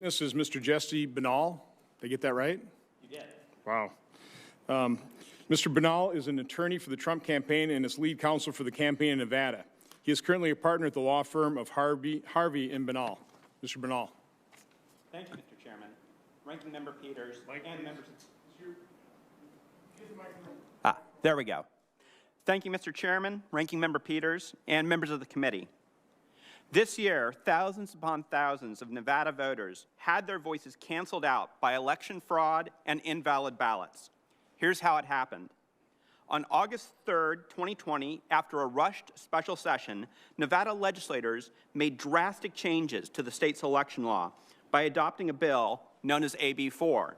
This is Mr. Jesse Binnall. Did I get that right? You did. Wow. Mr. Binnall is an attorney for the Trump campaign and is lead counsel for the campaign in Nevada. He is currently a partner at the law firm of Harvey and Binnall. Mr. Binnall. Thank you, Mr. Chairman. Ranking Member Peters and members. There we go. Thank you, Mr. Chairman, Ranking Member Peters, and members of the committee. This year, thousands upon thousands of Nevada voters had their voices canceled out by election fraud and invalid ballots. Here's how it happened. On August 3rd, 2020, after a rushed special session, Nevada legislators made drastic changes to the state's election law by adopting a bill known as AB 4.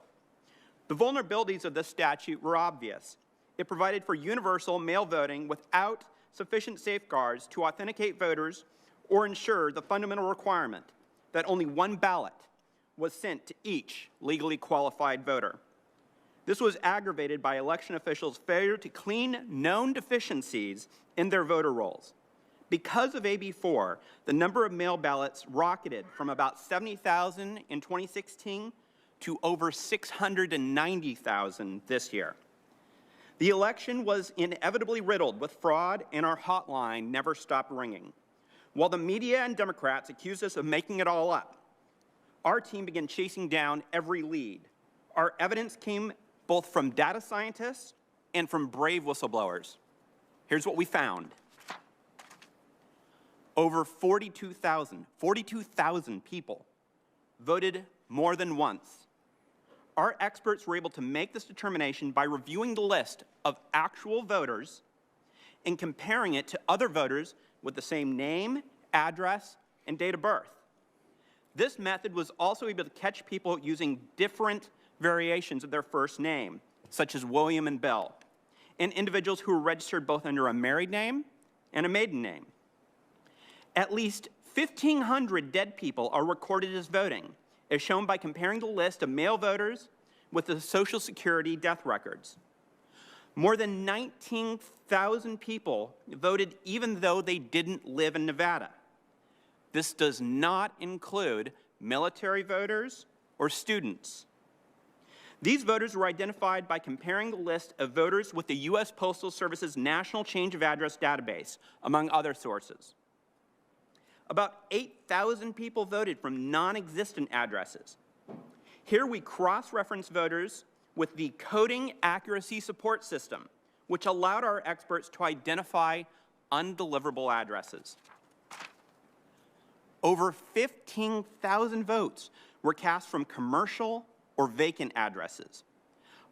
The vulnerabilities of this statute were obvious. It provided for universal mail voting without sufficient safeguards to authenticate voters or ensure the fundamental requirement that only one ballot was sent to each legally qualified voter. This was aggravated by election officials' failure to clean known deficiencies in their voter rolls. Because of AB 4, the number of mail ballots rocketed from about 70,000 in 2016 to over 690,000 this year. The election was inevitably riddled with fraud, and our hotline never stopped ringing. While the media and Democrats accused us of making it all up, our team began chasing down every lead. Our evidence came both from data scientists and from brave whistleblowers. Here's what we found. Over 42,000 people voted more than once. Our experts were able to make this determination by reviewing the list of actual voters and comparing it to other voters with the same name, address, and date of birth. This method was also able to catch people using different variations of their first name, such as William and Bill, and individuals who were registered both under a married name and a maiden name. At least 1,500 dead people are recorded as voting, as shown by comparing the list of male voters with the Social Security death records. More than 19,000 people voted even though they didn't live in Nevada. This does not include military voters or students. These voters were identified by comparing the list of voters with the U.S. Postal Service's National Change of Address database, among other sources. About 8,000 people voted from non-existent addresses. Here we cross-reference voters with the Coding Accuracy Support System, which allowed our experts to identify undeliverable addresses. Over 15,000 votes were cast from commercial or vacant addresses.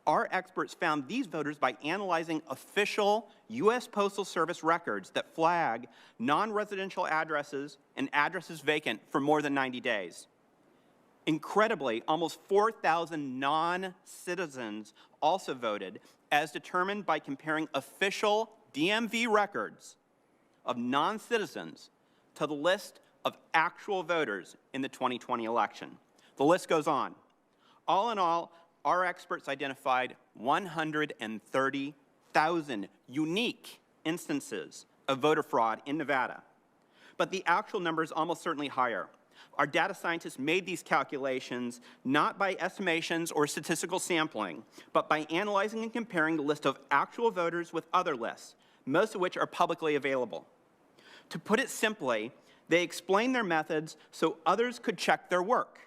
Our experts found these voters by analyzing official U.S. Postal Service records that flag non-residential addresses and addresses vacant for more than 90 days. Incredibly, almost 4,000 non-citizens also voted, as determined by comparing official DMV records of non-citizens to the list of actual voters in the 2020 election. The list goes on. All in all, our experts identified 130,000 unique instances of voter fraud in Nevada. But the actual number is almost certainly higher. Our data scientists made these calculations not by estimations or statistical sampling, but by analyzing and comparing the list of actual voters with other lists, most of which are publicly available. To put it simply, they explained their methods so others could check their work.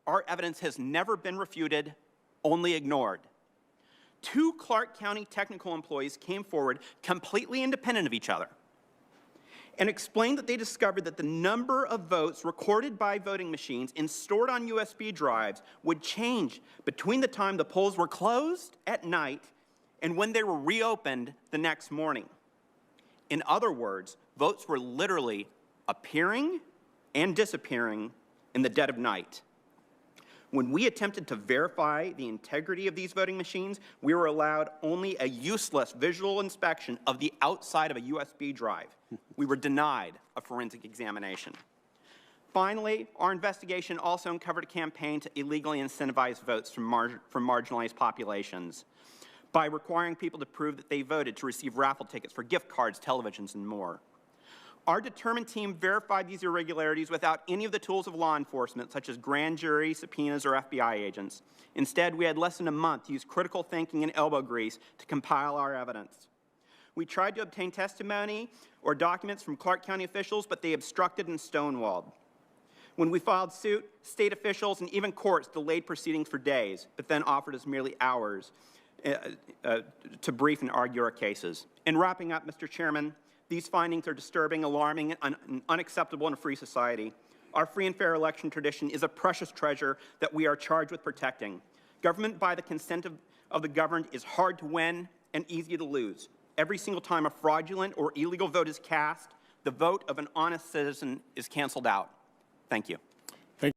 Our evidence has never been refuted, only ignored. 2 Clark County technical employees came forward completely independent of each other and explained that they discovered that the number of votes recorded by voting machines and stored on USB drives would change between the time the polls were closed at night and when they were reopened the next morning. In other words, votes were literally appearing and disappearing in the dead of night. When we attempted to verify the integrity of these voting machines, we were allowed only a useless visual inspection of the outside of a USB drive. We were denied a forensic examination. Finally, our investigation also uncovered a campaign to illegally incentivize votes from marginalized populations by requiring people to prove that they voted to receive raffle tickets for gift cards, televisions, and more. Our determined team verified these irregularities without any of the tools of law enforcement, such as grand jury, subpoenas, or FBI agents. Instead, we had less than a month to use critical thinking and elbow grease to compile our evidence. We tried to obtain testimony or documents from Clark County officials, but they obstructed and stonewalled. When we filed suit, state officials and even courts delayed proceedings for days, but then offered us merely hours to brief and argue our cases. In wrapping up, Mr. Chairman, these findings are disturbing, alarming, and unacceptable in a free society. Our free and fair election tradition is a precious treasure that we are charged with protecting. Government by the consent of the governed is hard to win and easy to lose. Every single time a fraudulent or illegal vote is cast, the vote of an honest citizen is canceled out. Thank you.